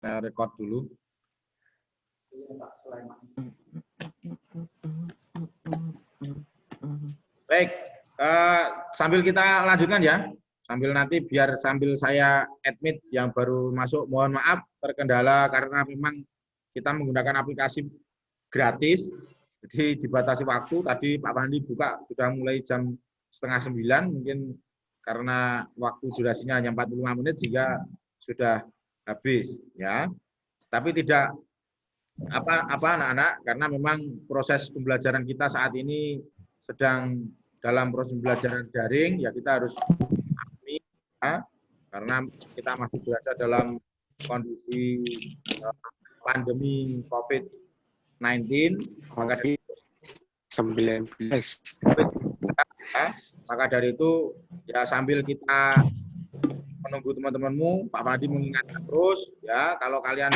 Saya record dulu. Baik, sambil kita lanjutkan ya. Sambil saya admit yang baru masuk, mohon maaf terkendala karena memang kita menggunakan aplikasi gratis, jadi dibatasi waktu. Tadi Pak Fandi buka sudah mulai jam 8:30, mungkin karena waktu durasinya hanya 45 menit sehingga sudah habis ya. Tapi tidak apa anak-anak, karena memang proses pembelajaran kita saat ini sedang dalam proses pembelajaran daring, ya kita harus ya, karena kita masih berada dalam kondisi pandemi COVID-19, maka dari itu ya sambil kita menunggu teman-temanmu, Pak Fandi mengingatkan terus ya, kalau kalian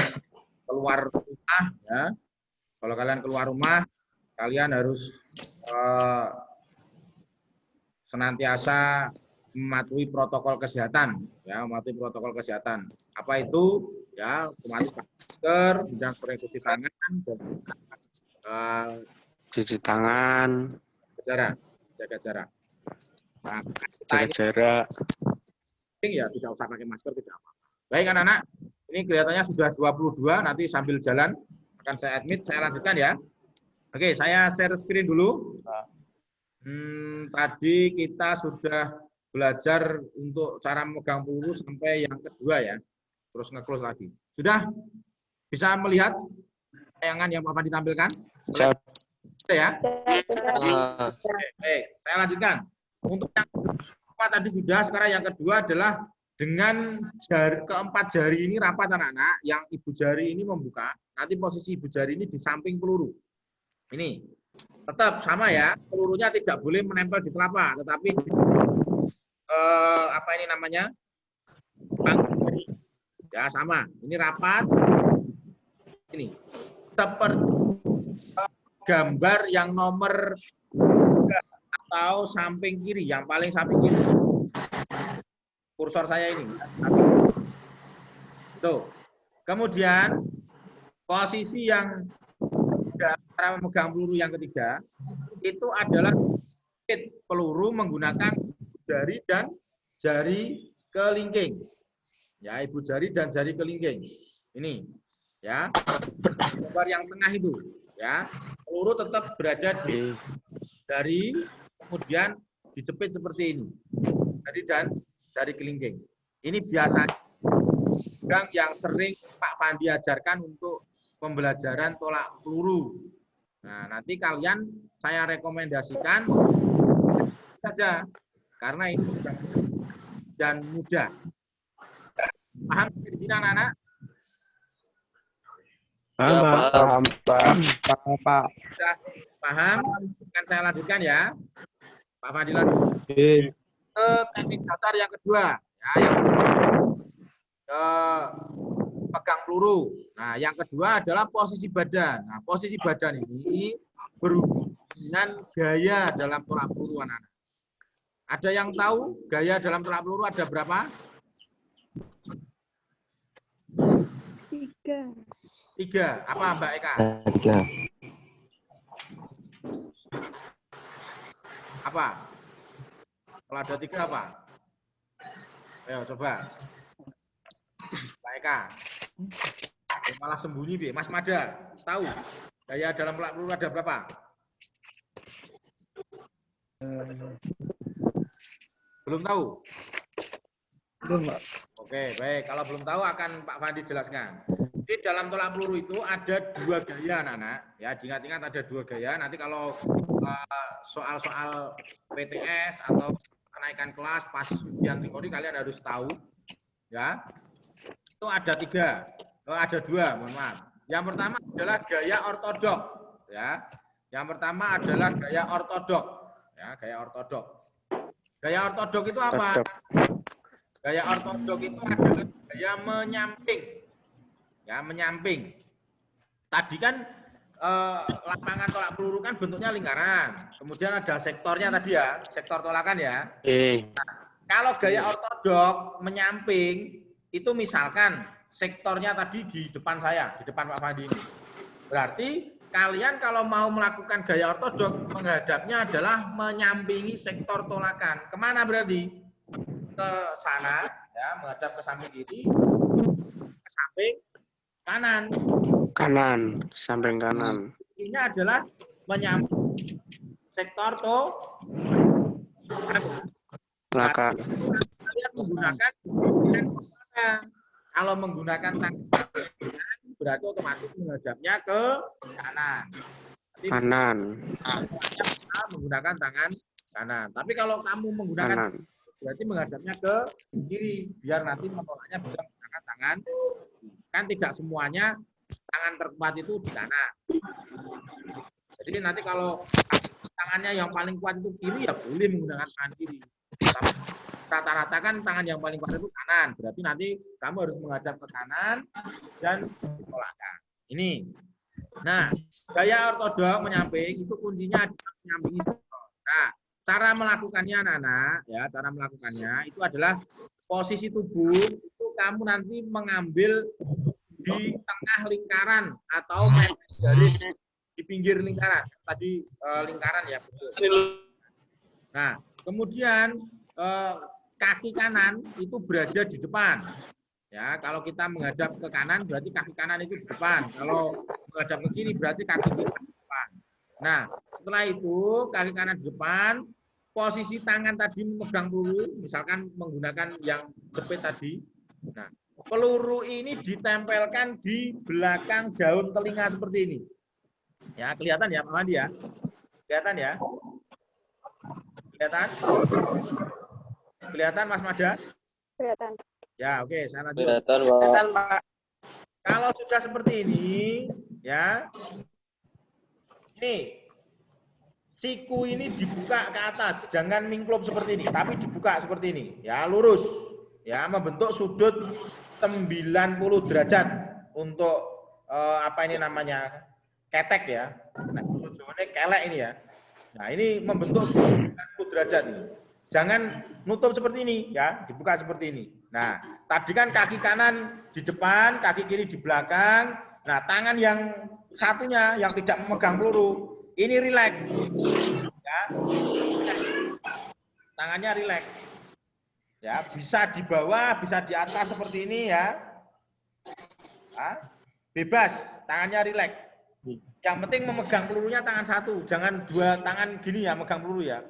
keluar rumah ya, kalian harus senantiasa mematuhi protokol kesehatan ya, mematuhi protokol kesehatan. Apa itu? Ya, otomatis masker, kemudian sering cuci tangan, dan cuci tangan, jaga jarak. Nah, jaga jarak. Ya tidak usah pakai masker, tidak apa-apa. Baik anak-anak, ini kelihatannya sudah 22, nanti sambil jalan akan saya admit, saya lanjutkan ya. Oke, saya share screen dulu. Tadi kita sudah belajar untuk cara memegang peluru sampai yang kedua ya. Terus nge-close lagi. Sudah bisa melihat tayangan yang Bapak ditampilkan? Sudah ya? Baik, saya lanjutkan. Untuk yang pertama tadi sudah, sekarang yang kedua adalah dengan keempat jari ini rapat anak-anak, yang ibu jari ini membuka, nanti posisi ibu jari ini di samping peluru. Ini tetap sama ya, pelurunya tidak boleh menempel di telapak, tetapi di, apa ini namanya, panggung ya sama. Ini rapat, ini seperti gambar yang nomor atau samping kiri, yang paling samping kiri. Kursor saya ini. Tuh. Kemudian posisi yang cara memegang peluru yang ketiga itu adalah peluru menggunakan jari dan jari kelingking. Ya, ibu jari dan jari kelingking. Ini ya. Gambar yang tengah itu ya. Peluru tetap berada di jari, kemudian dijepit seperti ini. Jari dan jari kelingking. Ini biasanya yang sering Pak Fandi ajarkan untuk pembelajaran tolak peluru. Nah, nanti kalian saya rekomendasikan saja karena ini dan mudah. Paham di sini anak-anak? Paham, Pak. Sudah paham? Kan saya lanjutkan ya. Pak Fandi lanjutkan. Ke teknik dasar yang kedua, ya, yang pegang peluru. Nah, yang kedua adalah posisi badan. Nah, posisi badan ini berhubungan dengan gaya dalam tolak peluru anak-anak. Ada yang tahu gaya dalam tolak peluru ada berapa? 3. Apa Mbak Eka? 3. Apa? Kalau ada 3 apa? Ayo coba. Mbak Eka. Malah sembunyi, Bi. Mas Mada, tahu gaya dalam tolak peluru ada berapa? Belum tahu? Belum, Pak. Oke, baik. Kalau belum tahu akan Pak Fandi jelaskan. Jadi dalam tolak peluru itu ada 2 gaya, anak-anak. Ya, diingat-ingat ada 2 gaya. Nanti kalau soal-soal PTS atau kenaikan kelas pas ujian teori kalian harus tahu. Ya, itu ada 3. Ada 2, mohon maaf. Yang pertama adalah gaya ortodok. Ya, yang pertama adalah gaya ortodok. Ya, gaya ortodok. Gaya ortodok itu apa? Gaya ortodok itu adalah gaya menyamping. Ya, menyamping. Tadi kan lapangan tolak peluru kan bentuknya lingkaran. Kemudian ada sektornya tadi ya, sektor tolakan ya. Nah, kalau gaya ortodok menyamping itu misalkan sektornya tadi di depan saya, di depan Pak Fandi ini. Berarti kalian kalau mau melakukan gaya ortodok, menghadapnya adalah menyampingi sektor tolakan. Kemana berarti? Ke sana, ya, menghadap ke samping kiri, ke samping kanan. Kanan, samping kanan. Ini adalah menyampingi sektor Belakang. Kalian menggunakan tangan mana? Kalau menggunakan tangan berarti otomatis menghadapnya ke kanan. Kanan. Menggunakan tangan kanan. Tapi kalau kamu menggunakan Kanan. berarti menghadapnya ke kiri biar nanti menolaknya bisa menggunakan tangan. Kan tidak semuanya tangan terkuat itu di kanan. Jadi nanti kalau tangannya yang paling kuat itu kiri ya boleh menggunakan tangan kiri. Rata-rata kan tangan yang paling kuat itu kanan. Berarti nanti kamu harus menghadap ke kanan dan ditolakkan. Ini. Nah, gaya ortodok menyamping itu kuncinya adalah menyampingi sektor. Nah, cara melakukannya anak-anak, ya, cara melakukannya itu adalah posisi tubuh itu kamu nanti mengambil di tengah lingkaran atau dari di pinggir lingkaran. Tadi lingkaran ya, betul. Nah, kemudian kaki kanan itu berada di depan. Ya, kalau kita menghadap ke kanan berarti kaki kanan itu di depan. Kalau menghadap ke kiri berarti kaki kiri di depan. Nah, setelah itu kaki kanan di depan, posisi tangan tadi memegang peluru, misalkan menggunakan yang jepit tadi. Nah, peluru ini ditempelkan di belakang daun telinga seperti ini. Ya, kelihatan ya Pak Mandi ya? Kelihatan ya? Kelihatan? Kelihatan Mas Mada? Kelihatan. Ya, oke, saya lanjut. Kelihatan, Pak. Kalau sudah seperti ini, ya, ini siku ini dibuka ke atas, jangan mingklop seperti ini, tapi dibuka seperti ini, ya, lurus, ya, membentuk sudut 90 derajat untuk apa ini namanya ketek ya. Nah, tujuannya kelek ini ya. Nah, ini membentuk sudut 90 derajat ini. Jangan nutup seperti ini, ya, dibuka seperti ini. Nah, tadi kan kaki kanan di depan, kaki kiri di belakang. Nah, tangan yang satunya yang tidak memegang peluru, ini rileks. Ya. Tangannya rileks. Ya, bisa di bawah, bisa di atas seperti ini ya. Nah, bebas, tangannya rileks. Yang penting memegang pelurunya tangan satu, jangan dua tangan gini ya megang peluru ya.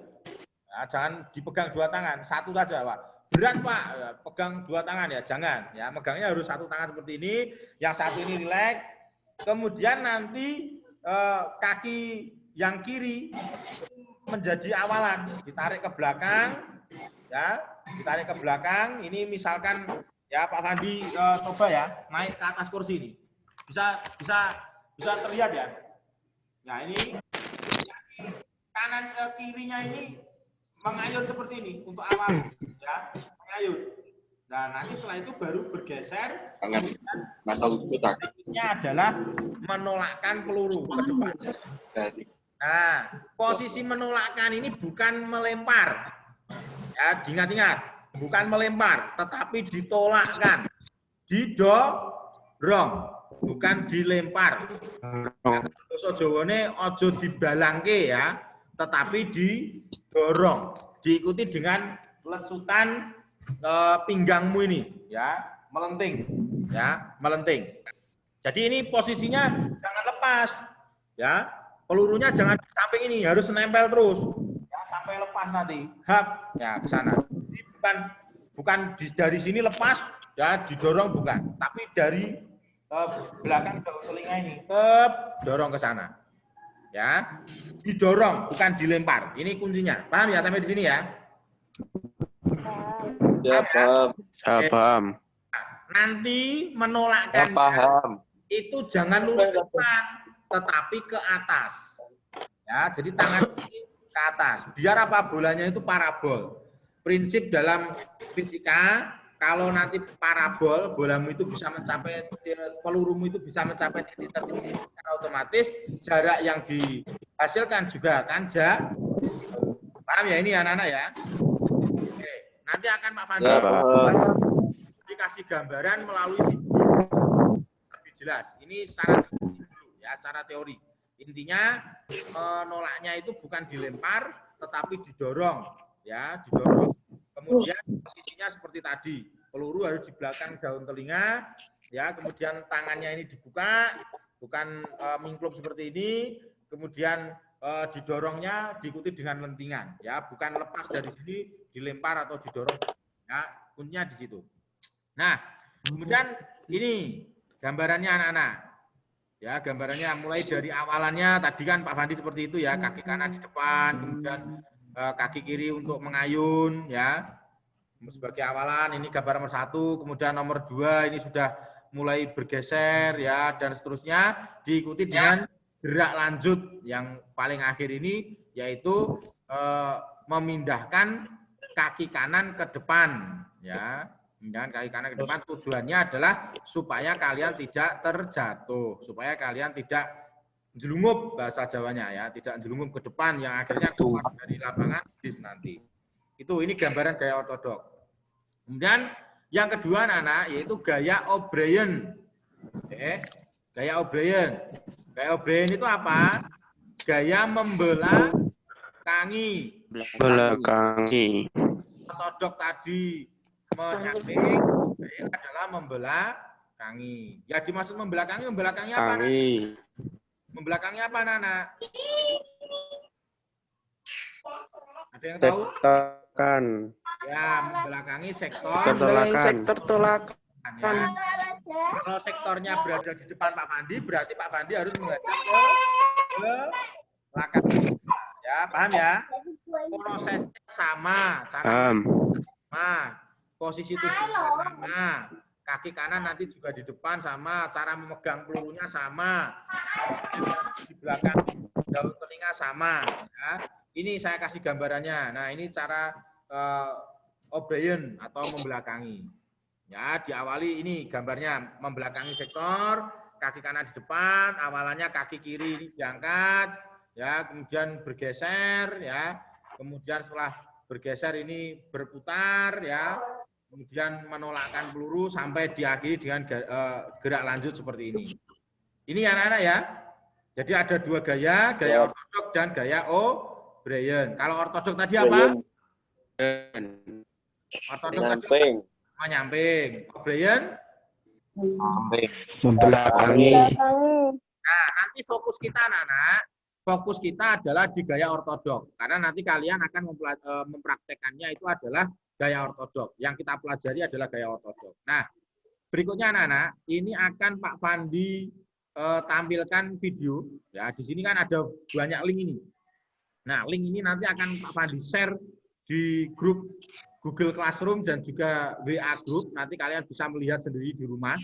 Nah, jangan dipegang dua tangan, satu saja, Pak. Berat Pak, ya, pegang dua tangan ya, jangan. Ya, megangnya harus satu tangan seperti ini, yang satu ini rileks. Kemudian nanti kaki yang kiri menjadi awalan, ditarik ke belakang, ya, ditarik ke belakang. Ini misalkan ya Pak Fandi coba ya naik ke atas kursi ini, bisa terlihat ya. Nah ini kanan ke kirinya ini mengayun seperti ini untuk awal, ya, mengayun. Nah, nanti setelah itu baru bergeser. Tekniknya adalah menolakkan peluru ke depan. Nah, posisi menolakkan ini bukan melempar. Ya, diingat-ingat, bukan melempar, tetapi ditolakkan, didorong, bukan dilempar. Basa Jawane ojo dibalangke ya, tetapi didorong, diikuti dengan lecutan pinggangmu ini ya, melenting ya, melenting. Jadi ini posisinya jangan lepas ya, pelurunya jangan di samping ini, harus nempel terus ya sampai lepas nanti hap ya ke sana. Ini bukan dari sini lepas ya didorong, bukan, tapi dari belakang daun telinga ini dorong ke sana ya, didorong bukan dilempar. Ini kuncinya, paham ya sampai di sini ya? Ya, paham. Ya, paham. Nah, nanti Ya, menolakkan paham. itu jangan lurus ke depan, tetapi ke atas. Ya, jadi tangan ini ke atas. Biar apa? Bolanya itu parabol. Prinsip dalam fisika, kalau nanti parabol, bolamu itu bisa mencapai, pelurumu itu bisa mencapai titik tertentu, secara otomatis jarak yang dihasilkan juga akan jauh. Paham ya ini anak-anak ya? Oke. Nanti akan Pak Fandi Ya, paham. dikasih gambaran melalui video. jelas. Ini secara teori dulu ya, secara teori. Intinya menolaknya itu bukan dilempar, tetapi didorong, ya, didorong. Kemudian posisinya seperti tadi, peluru harus di belakang daun telinga, ya. Kemudian tangannya ini dibuka, bukan mingklup seperti ini. Kemudian didorongnya diikuti dengan lentingan, ya, bukan lepas dari sini dilempar atau didorong, ya. Kuncinya di situ. Nah, kemudian ini gambarannya anak-anak. Ya, gambarannya mulai dari awalannya tadi kan Pak Fandi seperti itu ya, kaki kanan di depan, kemudian kaki kiri untuk mengayun ya. Sebagai awalan ini gambar nomor 1, kemudian nomor 2 ini sudah mulai bergeser ya dan seterusnya diikuti dengan gerak lanjut yang paling akhir ini yaitu memindahkan kaki kanan ke depan ya. Dan kaki kanan ke depan tujuannya adalah supaya kalian tidak terjatuh, supaya kalian tidak jelungup bahasa Jawanya ya, tidak jelungup ke depan yang akhirnya keluar dari lapangan bis nanti. Itu ini gambaran gaya ortodok. Kemudian yang kedua anak-anak yaitu gaya O'Brien. Oke, gaya O'Brien. Gaya O'Brien itu apa? Gaya membelakangi. Belakangi. Ortodok tadi menyamping, O'Brien adalah membelakangi. Ya dimaksud membelakangi apa? Kangi. Membelakangi apa, anak-anak? Ada yang tahu? Tolakan. Ya, membelakangi sektor. Tolakan. tolakan. Ya. Kalau sektornya berada di depan Pak Fandi, berarti Pak Fandi harus menghadap ke belakang. Ya, paham ya? Prosesnya sama, cara sama, posisi tubuhnya sama, kaki kanan nanti juga di depan sama, cara memegang pelurunya sama, di belakang daun telinga sama. Ya. Ini saya kasih gambarannya. Nah, ini cara O'Brien atau membelakangi. Ya, diawali ini gambarnya membelakangi sektor, kaki kanan di depan, awalannya kaki kiri ini diangkat, ya, kemudian bergeser, ya, kemudian setelah bergeser ini berputar, ya, kemudian menolakkan peluru sampai diakhiri dengan gerak lanjut seperti ini. Ini anak-anak ya. Jadi ada dua gaya, gaya ortodok dan gaya O'Brien. Kalau ortodok tadi apa? Ortodok tadi menyamping. O'Brien? Membelakangi. Nah, nanti fokus kita anak-anak, fokus kita adalah di gaya ortodok. Karena nanti kalian akan mempraktekannya itu adalah gaya ortodok. Yang kita pelajari adalah gaya ortodok. Nah, berikutnya anak-anak, ini akan Pak Fandi tampilkan video. Ya, di sini kan ada banyak link ini. Nah, link ini nanti akan Pak Fandi share di grup Google Classroom dan juga WA Group. Nanti kalian bisa melihat sendiri di rumah.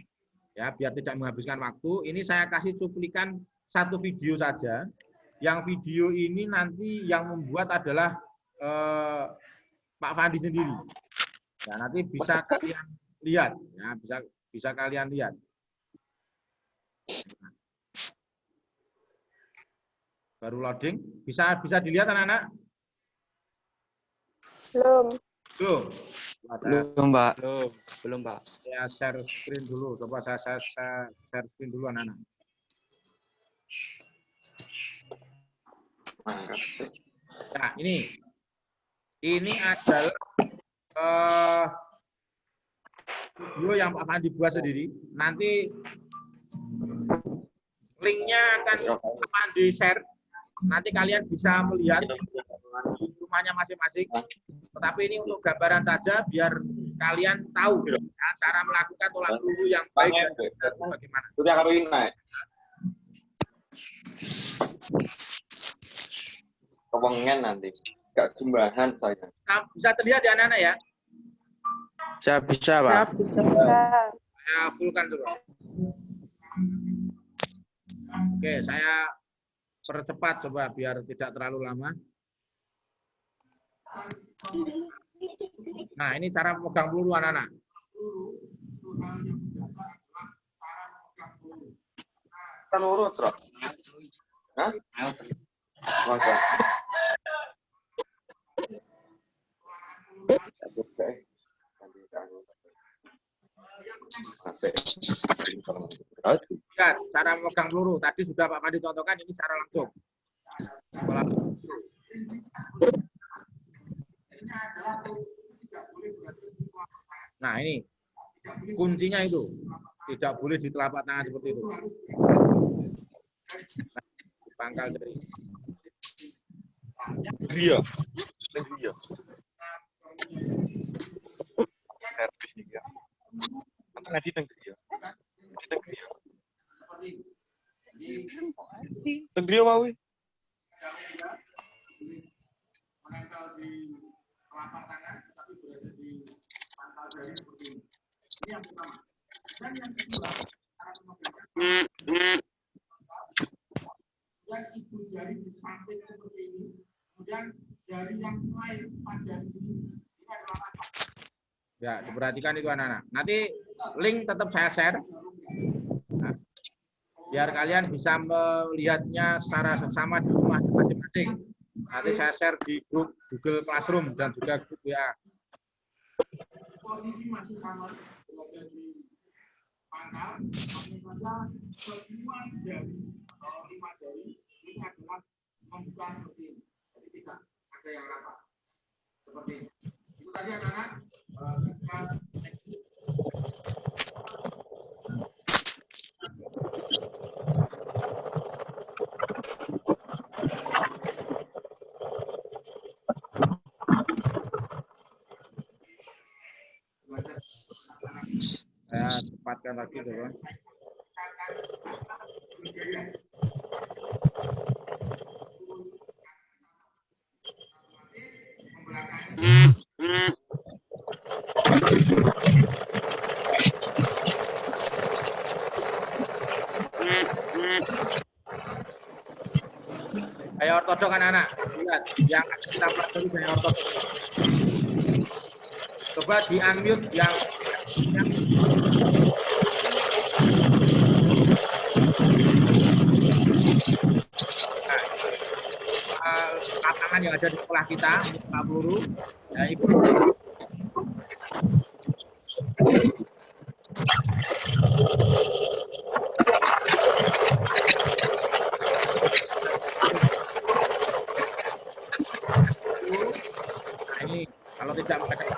Ya, biar tidak menghabiskan waktu. Ini saya kasih cuplikan satu video saja. Yang video ini nanti yang membuat adalah Pak Fandi sendiri. Ya, nanti bisa kalian lihat. Ya, bisa kalian lihat. Baru loading. Bisa dilihat anak-anak? Belum, Pak. Belum, Pak. Ya, share screen dulu. Coba saya share screen dulu anak-anak. Nah, ini adalah video yang Pak Fandi buat sendiri. Nanti linknya akan Pak Fandi share. Nanti kalian bisa melihat di rumahnya masing-masing. Tetapi ini untuk gambaran saja biar kalian tahu ya, cara melakukan tolak peluru yang baik dan benar bagaimana. Sudah kawin naik. Kewengen nanti. Gak jumbahan saya. Bisa terlihat ya anak-anak ya? Bisa, Pak. Bisa. Saya fullkan dulu. Oke, saya percepat coba biar tidak terlalu lama. Nah, ini cara memegang peluru anak-anak. Peluru, Trok. Hah? Maka. Lihat cara memegang peluru. Tadi sudah Pak Pandi contohkan, ini secara langsung. Nah, ini kuncinya itu. Tidak boleh di telapak tangan seperti itu. Nah, pangkal jari. Iya. Iya. Servis nih ya. Nanti ngedit yang dia. Negeri apa wih? Menempel di telapak tangan, tapi berada di pangkal jari seperti ini. Ini yang pertama. Dan yang kedua, cara pemegangnya. Dan ibu jari di samping seperti ini. Kemudian jari yang lain, 4 jari ini adalah apa? Ya, diperhatikan itu anak-anak. Nanti link tetap saya share. Nah, biar kalian bisa melihatnya secara seksama di rumah masing-masing. Nanti saya share di grup Google Classroom dan juga grup WA. Posisi masih sama, berada di pangkal, semua jari atau 5 jari ini adalah membuka seperti ini. Jadi tidak ada yang rapat. Seperti ini. Itu tadi anak-anak. Saya cepatkan lagi coba. Gaya ortodok anak-anak. Lihat, yang kita pelajari gaya ortodok. Coba di unmute yang lapangan yang ada di sekolah kita untuk Pak Peluru. Ya, itu. Nah, ini kalau tidak membaca ya.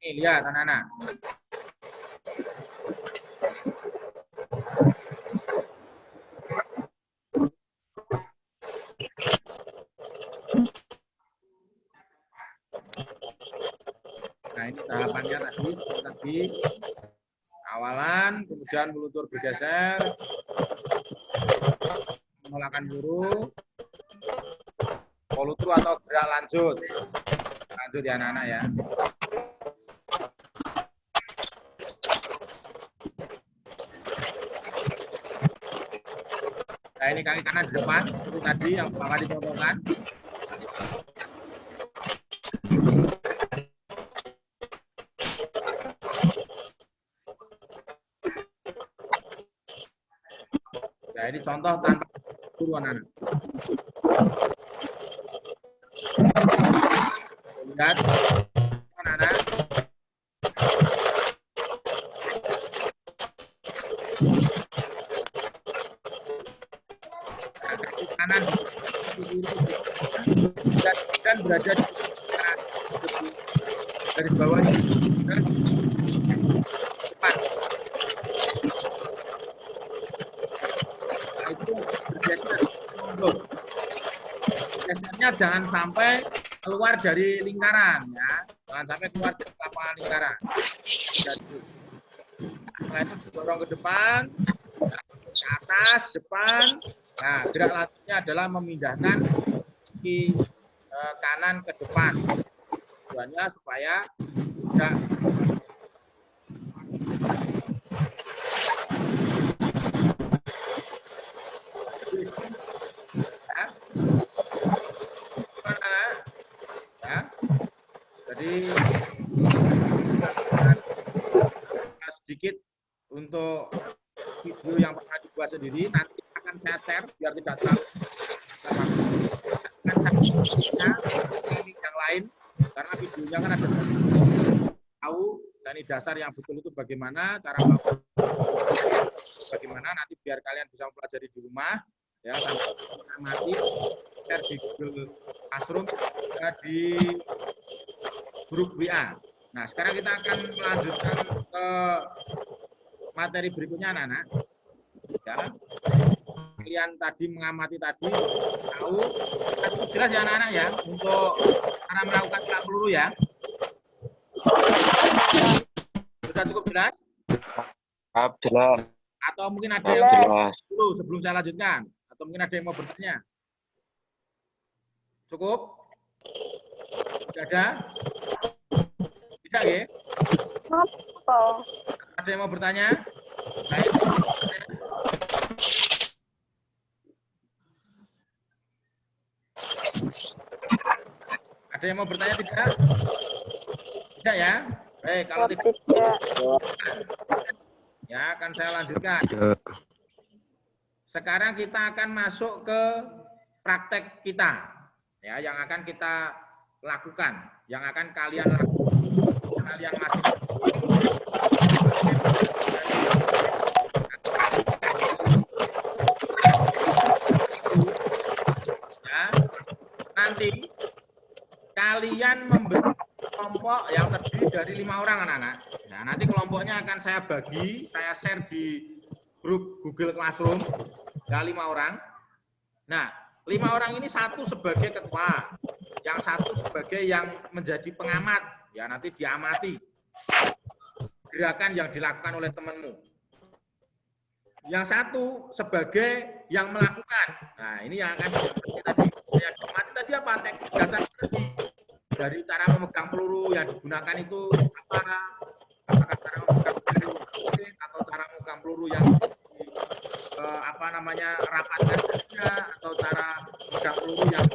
Ini lihat anak-anak. Nah, ini tahapannya tadi awalan, kemudian meluncur bergeser, menolakkan peluru, follow through atau gerak lanjut. Lanjut ya anak-anak ya. Nah, ini kaki kanan di depan, itu tadi yang Bapak dicontohkan. Nah, ini contoh tanpa turunan anak. Lihat, anak-anak. Kaki kanan dan berada di garis bawah ini depan. Nah, itu bergeser mundur. Gesernya jangan sampai keluar dari lingkaran ya, jangan sampai keluar dari lapangan lingkaran. Jadi, setelah itu didorong ke depan, ke atas, depan. Nah, gerak lanjutnya adalah memindahkan kaki kanan ke depan. Tujuannya supaya tidak ya. Jadi sedikit untuk untuk video yang pernah dibuat sendiri, nanti akan saya share biar tidak terlalu akan saya teknik yang lain karena videonya kan ada tahu teknik dasar yang betul itu bagaimana, cara bagaimana nanti biar kalian bisa mempelajari di rumah ya, sampai mengamati, share di Google Classroom juga di grup WA. Nah, sekarang kita akan melanjutkan ke materi berikutnya, anak-anak. Ya. Kalian tadi mengamati tadi, tahu, cukup jelas ya anak-anak ya, untuk cara melakukan tolak peluru ya. Sudah cukup jelas? Jelas. Atau mungkin ada yang Jelas. dulu sebelum saya lanjutkan? Atau mungkin ada yang mau bertanya? Cukup? Tidak ada? Tidak ya? Ada yang mau bertanya? Baik. Ada yang mau bertanya tidak? Tidak ya? Baik, kalau tidak, ya akan saya lanjutkan. Sekarang kita akan masuk ke praktek kita, ya, yang akan kita lakukan, yang akan kalian lakukan, kalian masih ya, nanti kalian membentuk kelompok yang terdiri dari 5 orang anak-anak. Nah, nanti kelompoknya akan saya bagi, saya share di grup Google Classroom, ya 5 orang. Nah, 5 orang ini satu sebagai ketua, yang satu sebagai yang menjadi pengamat, ya nanti diamati gerakan yang dilakukan oleh temanmu. Yang satu sebagai yang melakukan. Nah, ini yang akan kita diamati tadi apa? Teknik dasar tadi. Dari cara memegang peluru yang digunakan itu apa? Apakah cara memegang peluru atau cara memegang peluru yang rapatkan atau cara memegang peluru yang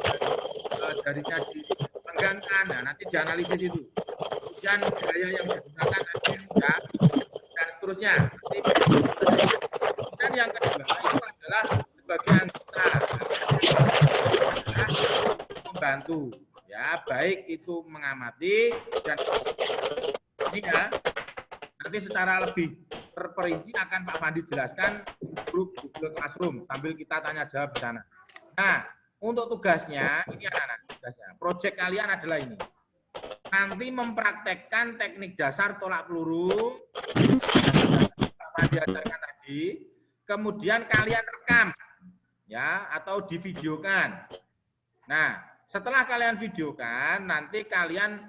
jarinya dipenggangkan. Nah, nanti dianalisis itu. Kemudian gaya yang digunakan tadi ya, dan seterusnya. Dan yang kedua itu adalah sebagai anggota membantu. Ya, baik itu mengamati dan ini ya, nanti secara lebih terperinci akan Pak Fandi jelaskan grup Google Classroom sambil kita tanya jawab di sana. Nah, untuk tugasnya ini anak-anak, tugasnya. Proyek kalian adalah ini. Nanti mempraktekkan teknik dasar tolak peluru Pak Fandi ajarkan tadi, kemudian kalian rekam ya atau divideokan. Nah, setelah kalian videokan, nanti kalian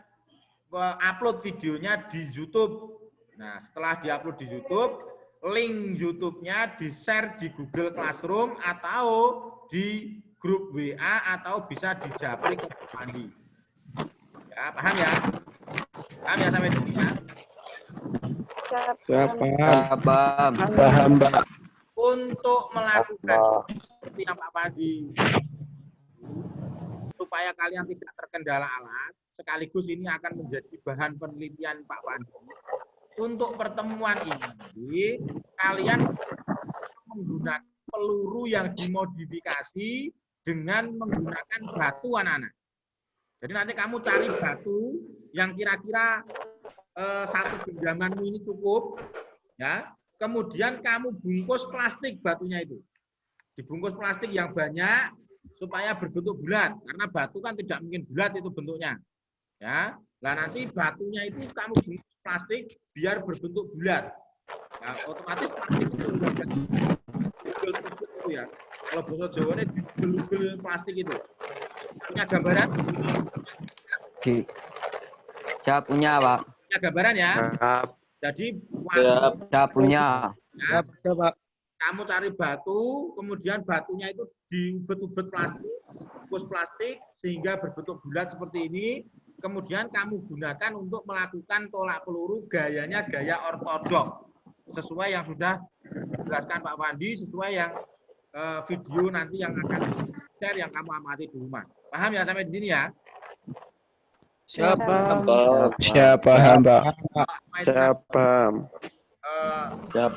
upload videonya di YouTube. Nah, setelah diupload di YouTube, link YouTube-nya di-share di Google Classroom atau di grup WA atau bisa dijapri ke Pak Andi. Ya, paham ya? Paham ya sampai di sini ya? Paham. Paham, Pak. Untuk melakukan seperti yang Pak Andi, supaya kalian tidak terkendala alat, sekaligus ini akan menjadi bahan penelitian Pak Fandi. Untuk pertemuan ini, kalian menggunakan peluru yang dimodifikasi dengan menggunakan batu anak-anak. Jadi nanti kamu cari batu yang kira-kira satu genggamanmu ini cukup, ya. Kemudian kamu bungkus plastik batunya itu, dibungkus plastik yang banyak, supaya berbentuk bulat, karena batu kan tidak mungkin bulat itu bentuknya, ya. Nah nanti batunya itu kamu bungkus plastik biar berbentuk bulat. Nah, otomatis plastik itu ya. Kalau bahasa Jawanya digel-gel plastik itu. Punya gambaran? Saya punya, Pak. Punya gambaran ya? Jadi Saya punya. Ya, Pak. Kamu cari batu, kemudian batunya itu diubet-ubet plastik, bungkus plastik sehingga berbentuk bulat seperti ini. Kemudian kamu gunakan untuk melakukan tolak peluru gayanya gaya ortodok, sesuai yang sudah dijelaskan Pak Fandi, sesuai yang video nanti yang akan share yang kamu amati di rumah. Paham ya sampai di sini ya? Siapa? Siapa, Pak? Siapa? Siap.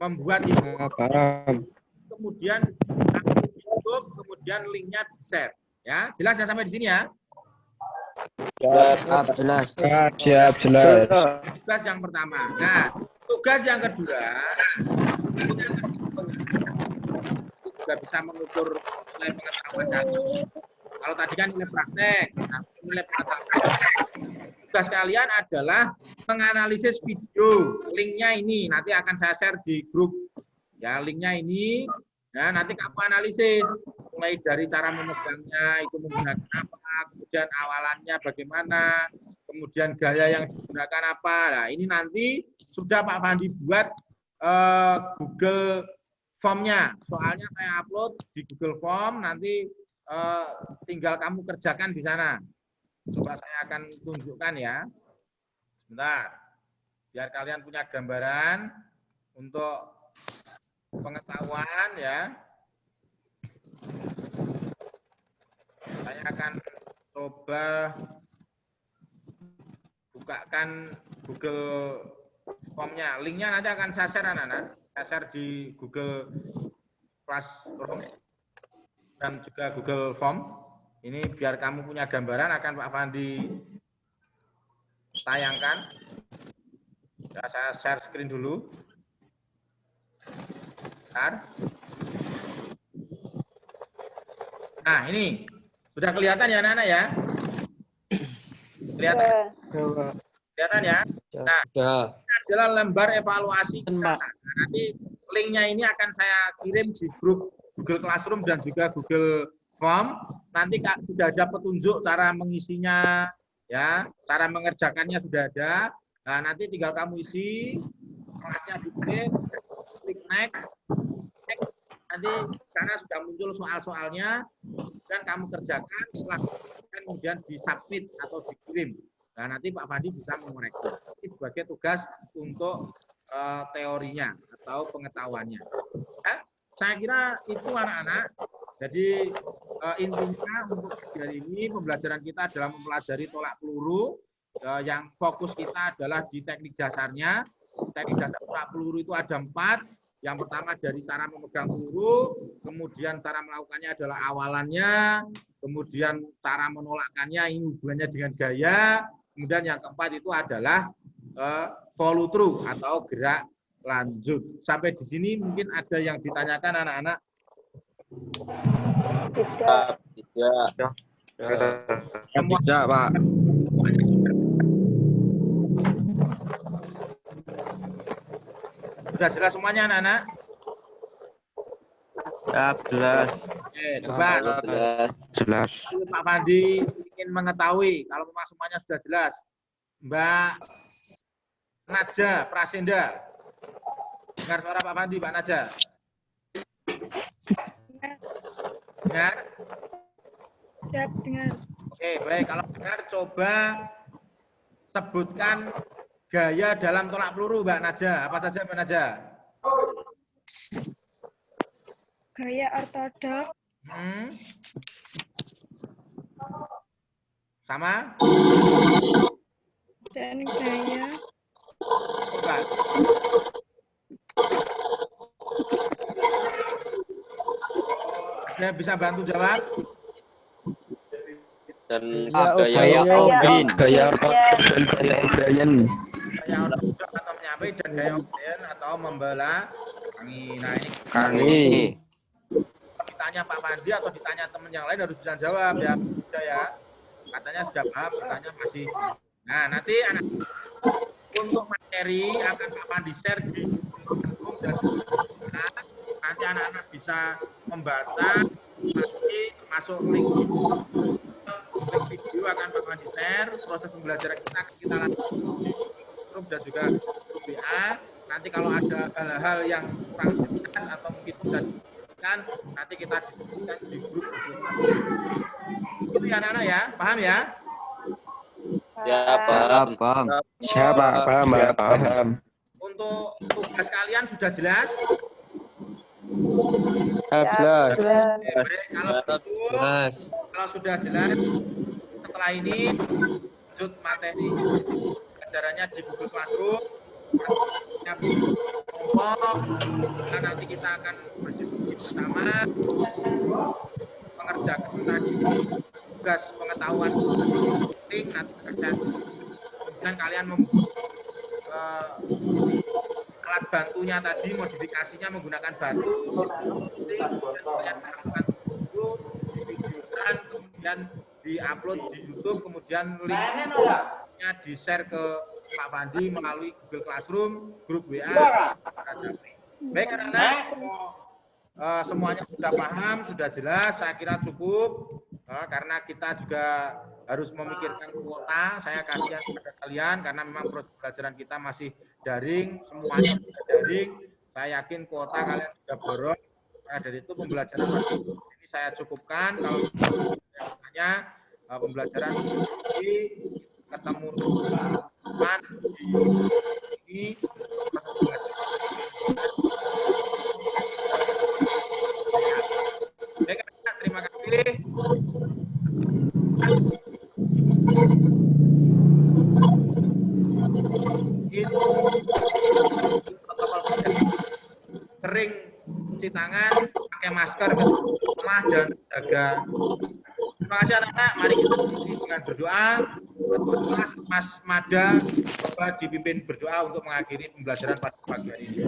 membuat ini. Paham. Kemudian YouTube, kemudian linknya di-share. Ya, jelas ya sampai di sini ya. Siap, jelas. Siap, jelas. Tugas yang pertama. Nah, tugas yang kedua itu juga bisa mengukur nilai pengetahuan tadi. Kalau tadi kan nilai praktek, nah, nilai pengetahuan. Tugas kalian adalah menganalisis video. Linknya ini nanti akan saya share di grup. Ya, linknya ini. Nah, nanti kamu analisis mulai dari cara memegangnya itu menggunakan apa, kemudian awalannya bagaimana, kemudian gaya yang digunakan apa. Nah, ini nanti sudah Pak Fandi buat Google Form-nya. Soalnya saya upload di Google Form, nanti tinggal kamu kerjakan di sana. Coba saya akan tunjukkan ya. Sebentar. Biar kalian punya gambaran untuk pengetahuan ya. Saya akan coba bukakan Google Form-nya. Linknya nanti akan saya share anak-anak. Saya share di Google Classroom dan juga Google Form. Ini biar kamu punya gambaran akan Pak Fandi tayangkan. Ya, saya share screen dulu. Bentar. Nah, ini sudah kelihatan ya anak-anak ya? Kelihatan? Kelihatan ya? Nah, ini adalah lembar evaluasi. Nah, nanti linknya ini akan saya kirim di grup Google Classroom dan juga Google Form. Nanti sudah ada petunjuk cara mengisinya, ya, cara mengerjakannya sudah ada. Nah, nanti tinggal kamu isi, kelasnya klik next. Nanti karena sudah muncul soal-soalnya dan kamu kerjakan, setelah kemudian disubmit atau dikirim. Nah, nanti Pak Fandi bisa mengoreksi. Ini sebagai tugas untuk teorinya atau pengetahuannya. Ya, saya kira itu anak-anak. Jadi intinya untuk hari ini pembelajaran kita adalah mempelajari tolak peluru. Yang fokus kita adalah di teknik dasarnya. Teknik dasar tolak peluru itu ada 4. Yang pertama dari cara memegang peluru, kemudian cara melakukannya adalah awalannya, kemudian cara menolakkannya ini hubungannya dengan gaya, kemudian yang keempat itu adalah follow through atau gerak lanjut. Sampai di sini mungkin ada yang ditanyakan anak-anak? Tidak. Tidak, Pak. Sudah jelas semuanya anak-anak? Siap, jelas. Oke, coba Jelas. Pak Fandi ingin mengetahui kalau memang semuanya sudah jelas. Mbak Naja Prasenda. Dengar suara Pak Fandi, Mbak Naja? Dengar? Siap, dengar. Oke, baik. Kalau dengar, coba sebutkan gaya dalam tolak peluru, Mbak Naja. Apa saja, Mbak Naja? Gaya ortodok, Sama? dan gaya Coba. Ada yang bisa bantu jawab? Dan Gaya O'Brien. Gaya dan gaya O'Brien. Gaya ortodok atau menyampai dan gaya O'Brien atau membela kaki. Nah, ini Kaki. ditanya Pak Pandi atau ditanya teman yang lain harus bisa jawab ya. Sudah ya. Katanya sudah paham, bertanya masih. Nah, nanti anak untuk materi akan Pak Pandi share di Classroom dan nanti anak-anak bisa membaca nanti termasuk link video akan Pak Pandi share, proses pembelajaran kita lakukan di Classroom dan juga grup WA. Nanti kalau ada hal-hal yang kurang jelas atau mungkin bisa diberikan, nanti kita diskusikan di grup Classroom. Itu ya anak-anak ya, paham ya? Ya, paham. Paham. Siapa? Paham. Untuk tugas kalian sudah jelas? Jelas. Baik, kalau begitu, Jelas. kalau sudah jelas, setelah ini lanjut materi pelajarannya di Google Classroom. kelompok, dan nanti kita akan berdiskusi bersama mengerjakan tadi tugas pengetahuan penting nanti dan kalian alat bantunya tadi modifikasinya menggunakan batu, dan kalian melakukan itu divideokan, kemudian diupload di YouTube, kemudian linknya di-share ke Pak Fandi melalui Google Classroom, grup WA. Baik anak-anak, semuanya sudah paham, sudah jelas, saya kira cukup. Karena kita juga harus memikirkan kuota, saya kasihan kepada kalian karena memang proses pembelajaran kita masih daring, semuanya sudah daring. Saya yakin kuota kalian sudah boros. Dari itu pembelajaran ini saya cukupkan. Kalau misalnya pembelajaran ini ketemu teman di ini baik, terima kasih. Itu protokol sering cuci tangan, pakai masker, rumah dan jaga. Terima kasih anak-anak. Mari kita tutup dengan berdoa. Mas Mada coba dipimpin berdoa untuk mengakhiri pembelajaran pada pagi hari ini.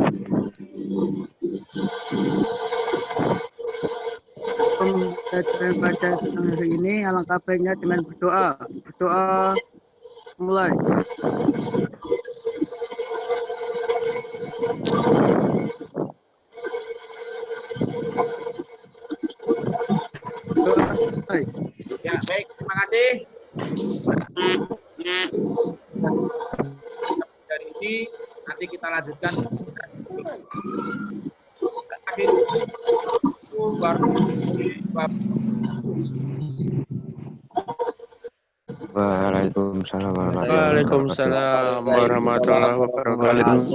Pembelajaran pada siang hari ini alangkah baiknya dengan berdoa. Berdoa mulai. Berdoa mulai. Ya, baik. Terima kasih. Dari ini nanti kita lanjutkan. Akhir Waalaikumsalam warahmatullahi wabarakatuh.